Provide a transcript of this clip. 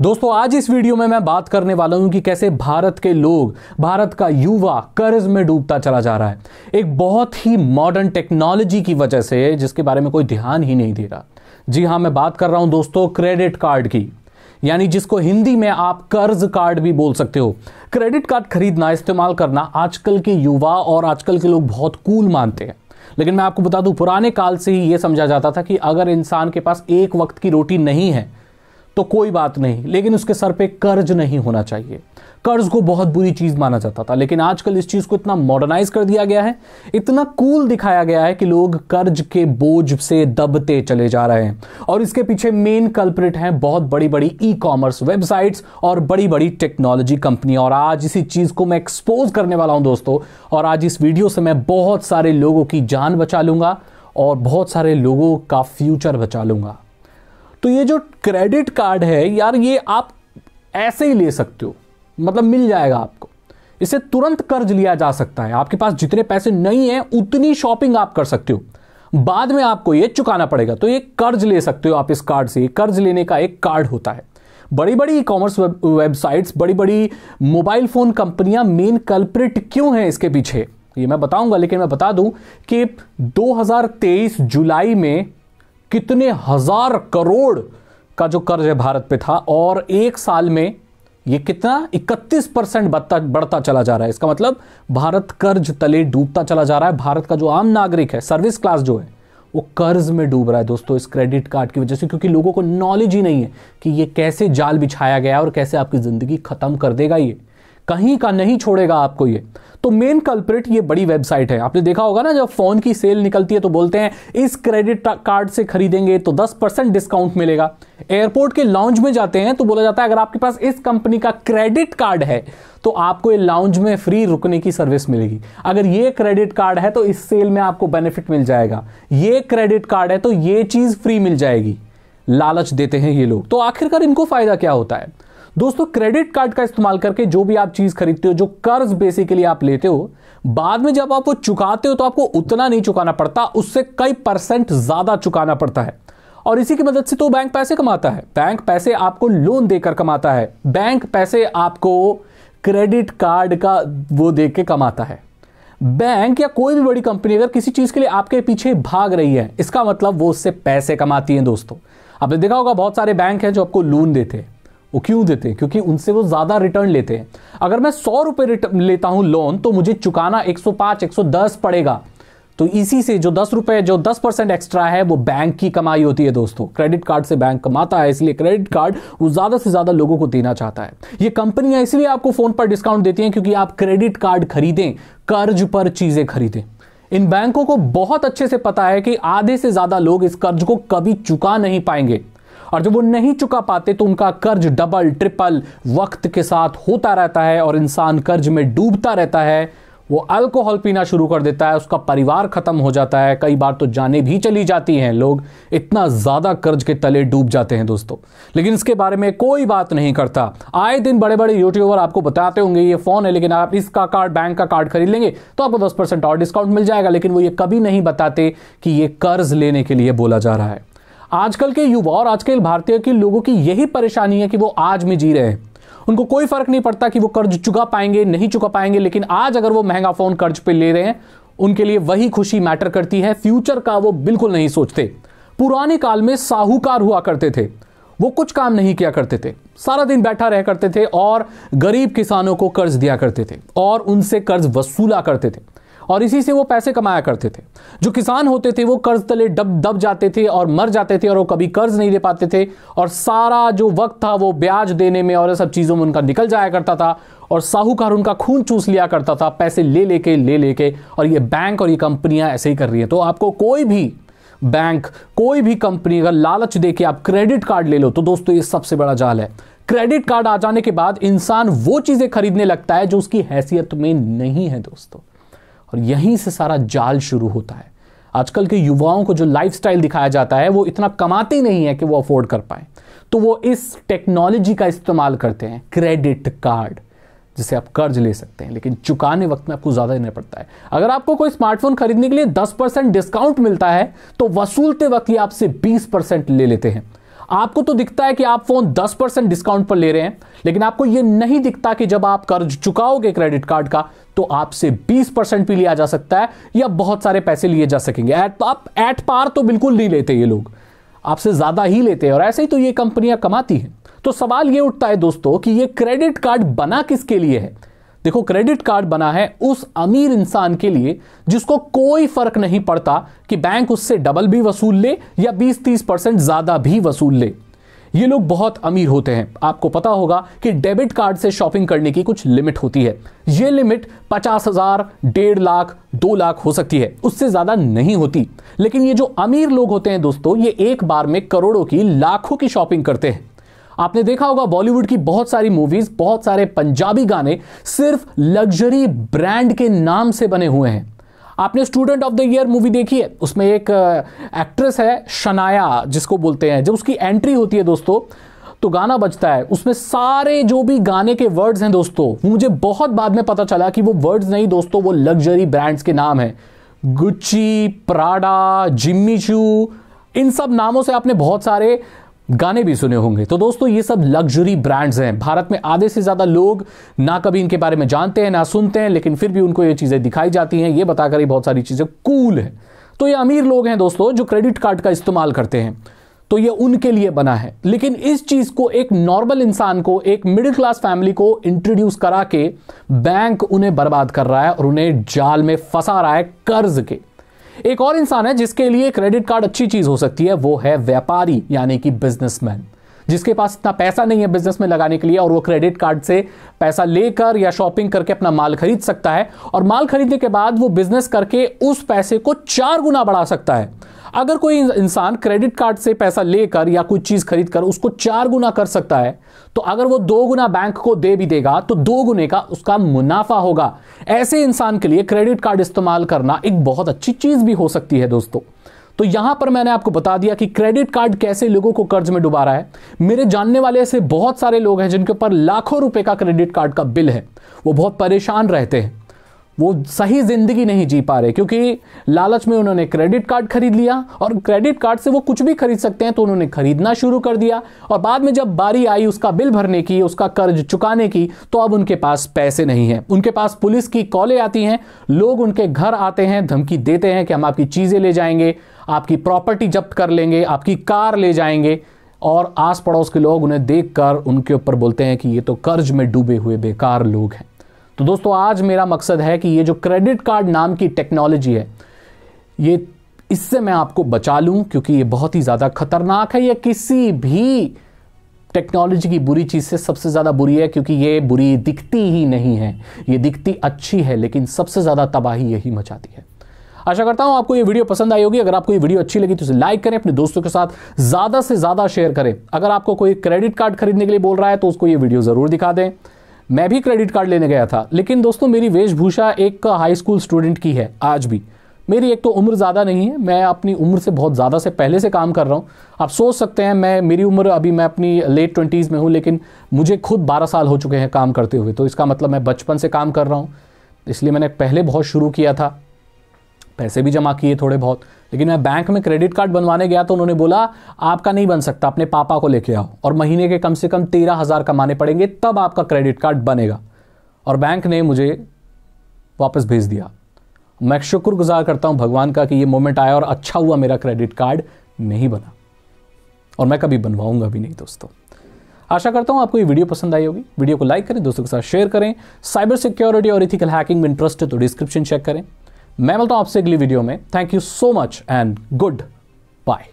दोस्तों आज इस वीडियो में मैं बात करने वाला हूं कि कैसे भारत के लोग, भारत का युवा कर्ज में डूबता चला जा रहा है एक बहुत ही मॉडर्न टेक्नोलॉजी की वजह से, जिसके बारे में कोई ध्यान ही नहीं दे रहा। जी हां, मैं बात कर रहा हूं दोस्तों क्रेडिट कार्ड की, यानी जिसको हिंदी में आप कर्ज कार्ड भी बोल सकते हो। क्रेडिट कार्ड खरीदना, इस्तेमाल करना आजकल के युवा और आजकल के लोग बहुत कूल मानते हैं, लेकिन मैं आपको बता दूं पुराने काल से ही यह समझा जाता था कि अगर इंसान के पास एक वक्त की रोटी नहीं है तो कोई बात नहीं, लेकिन उसके सर पे कर्ज नहीं होना चाहिए। कर्ज को बहुत बुरी चीज माना जाता था, लेकिन आजकल इस चीज को इतना मॉडर्नाइज कर दिया गया है, इतना कूल दिखाया गया है कि लोग कर्ज के बोझ से दबते चले जा रहे हैं। और इसके पीछे मेन कल्प्रिट हैं बहुत बड़ी बड़ी ई कॉमर्स वेबसाइट्स और बड़ी बड़ी टेक्नोलॉजी कंपनियां। और आज इसी चीज को मैं एक्सपोज करने वाला हूं दोस्तों, और आज इस वीडियो से मैं बहुत सारे लोगों की जान बचा लूंगा और बहुत सारे लोगों का फ्यूचर बचा लूंगा। तो ये जो क्रेडिट कार्ड है यार, ये आप ऐसे ही ले सकते हो, मतलब मिल जाएगा आपको। इसे तुरंत कर्ज लिया जा सकता है। आपके पास जितने पैसे नहीं है उतनी शॉपिंग आप कर सकते हो, बाद में आपको ये चुकाना पड़ेगा। तो ये कर्ज ले सकते हो आप इस कार्ड से। कर्ज लेने का एक कार्ड होता है। बड़ी बड़ी ई कॉमर्स वेबसाइट्स, बड़ी बड़ी मोबाइल फोन कंपनियां मेन कल्प्रिट क्यों हैं इसके पीछे, ये मैं बताऊंगा। लेकिन मैं बता दूं कि 2023 जुलाई में कितने हजार करोड़ का जो कर्ज है भारत पे था, और एक साल में ये कितना 31% बढ़ता चला जा रहा है। इसका मतलब भारत कर्ज तले डूबता चला जा रहा है। भारत का जो आम नागरिक है, सर्विस क्लास जो है, वो कर्ज में डूब रहा है दोस्तों इस क्रेडिट कार्ड की वजह से, क्योंकि लोगों को नॉलेज ही नहीं है कि ये कैसे जाल बिछाया गया है और कैसे आपकी जिंदगी खत्म कर देगा। ये कहीं का नहीं छोड़ेगा आपको ये। तो मेन कल्प्रिट ये बड़ी वेबसाइट है। आपने देखा होगा ना, जब फोन की सेल निकलती है तो बोलते हैं इस क्रेडिट कार्ड से खरीदेंगे तो 10% डिस्काउंट मिलेगा। एयरपोर्ट के लाउंज में जाते हैं तो बोला जाता है अगर आपके पास इस कंपनी का क्रेडिट कार्ड है तो आपको ये लाउंज में फ्री रुकने की सर्विस मिलेगी। अगर ये क्रेडिट कार्ड है तो इस सेल में आपको बेनिफिट मिल जाएगा। ये क्रेडिट कार्ड है तो ये चीज फ्री मिल जाएगी। लालच देते हैं ये लोग। तो आखिरकार इनको फायदा क्या होता है दोस्तों? क्रेडिट कार्ड का इस्तेमाल करके जो भी आप चीज खरीदते हो, जो कर्ज बेसिकली आप लेते हो, बाद में जब आप वो चुकाते हो तो आपको उतना नहीं चुकाना पड़ता, उससे कई % ज्यादा चुकाना पड़ता है। और इसी की मदद से तो बैंक पैसे कमाता है। बैंक पैसे आपको लोन देकर कमाता है। बैंक पैसे आपको क्रेडिट कार्ड का वो देके कमाता है। बैंक या कोई भी बड़ी कंपनी अगर किसी चीज के लिए आपके पीछे भाग रही है, इसका मतलब वो उससे पैसे कमाती है दोस्तों। आपने देखा होगा बहुत सारे बैंक हैं जो आपको लोन देते हैं। वो क्यों देते हैं? क्योंकि उनसे वो ज्यादा रिटर्न लेते हैं। अगर मैं 100 रुपए लेता हूं लोन तो मुझे चुकाना 105, 110 पड़ेगा। तो इसी से जो 10 रुपए, जो 10% एक्स्ट्रा है, वो बैंक की कमाई होती है दोस्तों। क्रेडिट कार्ड से बैंक कमाता है, इसलिए क्रेडिट कार्ड वो ज्यादा से ज्यादा लोगों को देना चाहता है। ये कंपनियां इसलिए आपको फोन पर डिस्काउंट देती हैं क्योंकि आप क्रेडिट कार्ड खरीदें, कर्ज पर चीजें खरीदें। इन बैंकों को बहुत अच्छे से पता है कि आधे से ज्यादा लोग इस कर्ज को कभी चुका नहीं पाएंगे, और जब वो नहीं चुका पाते तो उनका कर्ज डबल ट्रिपल वक्त के साथ होता रहता है और इंसान कर्ज में डूबता रहता है। वो अल्कोहल पीना शुरू कर देता है, उसका परिवार खत्म हो जाता है, कई बार तो जाने भी चली जाती हैं। लोग इतना ज्यादा कर्ज के तले डूब जाते हैं दोस्तों, लेकिन इसके बारे में कोई बात नहीं करता। आए दिन बड़े बड़े यूट्यूबर आपको बताते होंगे ये फोन है, लेकिन आप इसका कार्ड, बैंक का कार्ड खरीद लेंगे तो आपको 10% और डिस्काउंट मिल जाएगा, लेकिन वो ये कभी नहीं बताते कि ये कर्ज लेने के लिए बोला जा रहा है। आजकल के युवा और आजकल भारतीय के लोगों की यही परेशानी है कि वो आज में जी रहे हैं। उनको कोई फर्क नहीं पड़ता कि वो कर्ज चुका पाएंगे नहीं चुका पाएंगे, लेकिन आज अगर वो महंगा फोन कर्ज पे ले रहे हैं, उनके लिए वही खुशी मैटर करती है। फ्यूचर का वो बिल्कुल नहीं सोचते। पुराने काल में साहूकार हुआ करते थे, वो कुछ काम नहीं किया करते थे, सारा दिन बैठा रह करते थे और गरीब किसानों को कर्ज दिया करते थे और उनसे कर्ज वसूला करते थे, और इसी से वो पैसे कमाया करते थे। जो किसान होते थे वो कर्ज तले दब जाते थे और मर जाते थे, और वो कभी कर्ज नहीं दे पाते थे, और सारा जो वक्त था वो ब्याज देने में और सब चीजों में उनका निकल जाया करता था, और साहूकार उनका खून चूस लिया करता था, पैसे ले लेके। और ये बैंक और ये कंपनियां ऐसे ही कर रही हैं। तो आपको कोई भी बैंक, कोई भी कंपनी अगर लालच देके आप क्रेडिट कार्ड ले लो तो दोस्तों ये सबसे बड़ा जाल है। क्रेडिट कार्ड आ जाने के बाद इंसान वो चीजें खरीदने लगता है जो उसकी हैसियत में नहीं है दोस्तों, और यहीं से सारा जाल शुरू होता है। आजकल के युवाओं को जो लाइफस्टाइल दिखाया जाता है वो इतना कमाते ही नहीं है कि वो अफोर्ड कर पाए, तो वो इस टेक्नोलॉजी का इस्तेमाल करते हैं, क्रेडिट कार्ड, जिससे आप कर्ज ले सकते हैं, लेकिन चुकाने वक्त में आपको ज्यादा देना पड़ता है। अगर आपको कोई स्मार्टफोन खरीदने के लिए 10% डिस्काउंट मिलता है तो वसूलते वक्त ये आपसे 20% ले लेते हैं। आपको तो दिखता है कि आप फोन 10% डिस्काउंट पर ले रहे हैं, लेकिन आपको यह नहीं दिखता कि जब आप कर्ज चुकाओगे क्रेडिट कार्ड का तो आपसे 20% भी लिया जा सकता है या बहुत सारे पैसे लिए जा सकेंगे। आप एट पार तो बिल्कुल नहीं लेते, ये लोग आपसे ज्यादा ही लेते हैं और ऐसे ही तो ये कंपनियां कमाती हैं। तो सवाल ये उठता है दोस्तों कि ये क्रेडिट कार्ड बना किसके लिए है? देखो, क्रेडिट कार्ड बना है उस अमीर इंसान के लिए जिसको कोई फर्क नहीं पड़ता कि बैंक उससे डबल भी वसूल ले या 20-30% ज्यादा भी वसूल ले। ये लोग बहुत अमीर होते हैं। आपको पता होगा कि डेबिट कार्ड से शॉपिंग करने की कुछ लिमिट होती है। ये लिमिट 50,000, 1.5 लाख, 2 लाख हो सकती है, उससे ज्यादा नहीं होती। लेकिन ये जो अमीर लोग होते हैं दोस्तों, ये एक बार में करोड़ों की, लाखों की शॉपिंग करते हैं। आपने देखा होगा बॉलीवुड की बहुत सारी मूवीज, बहुत सारे पंजाबी गाने सिर्फ लग्जरी ब्रांड के नाम से बने हुए हैं। आपने student of the year movie देखी है? उसमें एक एक्ट्रेस है शनाया जिसको बोलते हैं, जब उसकी एंट्री होती है दोस्तों तो गाना बजता है, उसमें सारे जो भी गाने के वर्ड्स हैं दोस्तों, मुझे बहुत बाद में पता चला कि वो वर्ड्स नहीं दोस्तों, वो लग्जरी ब्रांड्स के नाम हैं। गुच्ची, प्राडा, जिम्मी चू, इन सब नामों से आपने बहुत सारे गाने भी सुने होंगे। तो दोस्तों ये सब लग्जरी ब्रांड्स हैं। भारत में आधे से ज्यादा लोग ना कभी इनके बारे में जानते हैं ना सुनते हैं, लेकिन फिर भी उनको ये चीजें दिखाई जाती हैं, ये बताकर ये बहुत सारी चीजें कूल है। तो ये अमीर लोग हैं दोस्तों जो क्रेडिट कार्ड का इस्तेमाल करते हैं, तो ये उनके लिए बना है। लेकिन इस चीज को एक नॉर्मल इंसान को, एक मिडिल क्लास फैमिली को इंट्रोड्यूस करा के बैंक उन्हें बर्बाद कर रहा है और उन्हें जाल में फंसा रहा है कर्ज के। एक और इंसान है जिसके लिए क्रेडिट कार्ड अच्छी चीज हो सकती है, वो है व्यापारी यानी कि बिजनेसमैन, जिसके पास इतना पैसा नहीं है बिजनेस में लगाने के लिए और वो क्रेडिट कार्ड से पैसा लेकर या शॉपिंग करके अपना माल खरीद सकता है और माल खरीदने के बाद वो बिजनेस करके उस पैसे को 4 गुना बढ़ा सकता है। अगर कोई इंसान क्रेडिट कार्ड से पैसा लेकर या कोई चीज खरीद कर उसको 4 गुना कर सकता है, तो अगर वो 2 गुना बैंक को दे भी देगा तो 2 गुने का उसका मुनाफा होगा। ऐसे इंसान के लिए क्रेडिट कार्ड इस्तेमाल करना एक बहुत अच्छी चीज भी हो सकती है दोस्तों। तो यहां पर मैंने आपको बता दिया कि क्रेडिट कार्ड कैसे लोगों को कर्ज में डुबा रहा है। मेरे जानने वाले ऐसे बहुत सारे लोग हैं जिनके ऊपर लाखों रुपए का क्रेडिट कार्ड का बिल है। वो बहुत परेशान रहते हैं, वो सही जिंदगी नहीं जी पा रहे क्योंकि लालच में उन्होंने क्रेडिट कार्ड खरीद लिया और क्रेडिट कार्ड से वो कुछ भी खरीद सकते हैं तो उन्होंने खरीदना शुरू कर दिया और बाद में जब बारी आई उसका बिल भरने की, उसका कर्ज चुकाने की, तो अब उनके पास पैसे नहीं हैं। उनके पास पुलिस की कॉलें आती हैं, लोग उनके घर आते हैं, धमकी देते हैं कि हम आपकी चीजें ले जाएंगे, आपकी प्रॉपर्टी जब्त कर लेंगे, आपकी कार ले जाएंगे और आस पड़ोस के लोग उन्हें देखकर उनके ऊपर बोलते हैं कि ये तो कर्ज में डूबे हुए बेकार लोग हैं। तो दोस्तों आज मेरा मकसद है कि ये जो क्रेडिट कार्ड नाम की टेक्नोलॉजी है, ये इससे मैं आपको बचा लूं क्योंकि ये बहुत ही ज्यादा खतरनाक है। ये किसी भी टेक्नोलॉजी की बुरी चीज से सबसे ज्यादा बुरी है क्योंकि ये बुरी दिखती ही नहीं है, ये दिखती अच्छी है लेकिन सबसे ज्यादा तबाही यही मचाती है। आशा करता हूं आपको ये वीडियो पसंद आई होगी। अगर आपको ये वीडियो अच्छी लगी तो इसे लाइक करें, अपने दोस्तों के साथ ज्यादा से ज्यादा शेयर करें। अगर आपको कोई क्रेडिट कार्ड खरीदने के लिए बोल रहा है तो उसको ये वीडियो जरूर दिखा दें। मैं भी क्रेडिट कार्ड लेने गया था, लेकिन दोस्तों मेरी वेशभूषा एक हाई स्कूल स्टूडेंट की है आज भी। मेरी एक तो उम्र ज़्यादा नहीं है, मैं अपनी उम्र से बहुत ज़्यादा से पहले से काम कर रहा हूँ। आप सोच सकते हैं मेरी उम्र अभी मैं अपनी लेट 20s में हूँ, लेकिन मुझे खुद 12 साल हो चुके हैं काम करते हुए, तो इसका मतलब मैं बचपन से काम कर रहा हूँ। इसलिए मैंने पहले बहुत शुरू किया था, पैसे भी जमा किए थोड़े बहुत। लेकिन मैं बैंक में क्रेडिट कार्ड बनवाने गया तो उन्होंने बोला आपका नहीं बन सकता, अपने पापा को लेके आओ और महीने के कम से कम 13,000 कमाने पड़ेंगे तब आपका क्रेडिट कार्ड बनेगा। और बैंक ने मुझे वापस भेज दिया। मैं शुक्रगुजार करता हूं भगवान का कि ये मोमेंट आया और अच्छा हुआ मेरा क्रेडिट कार्ड नहीं बना और मैं कभी बनवाऊंगा भी नहीं। दोस्तों आशा करता हूं आपको ये वीडियो पसंद आई होगी। वीडियो को लाइक करें, दोस्तों के साथ शेयर करें। साइबर सिक्योरिटी और एथिकल हैकिंग में इंटरेस्ट है तो डिस्क्रिप्शन चेक करें। मैं मिलता हूं आपसे अगली वीडियो में। Thank you so much and good bye.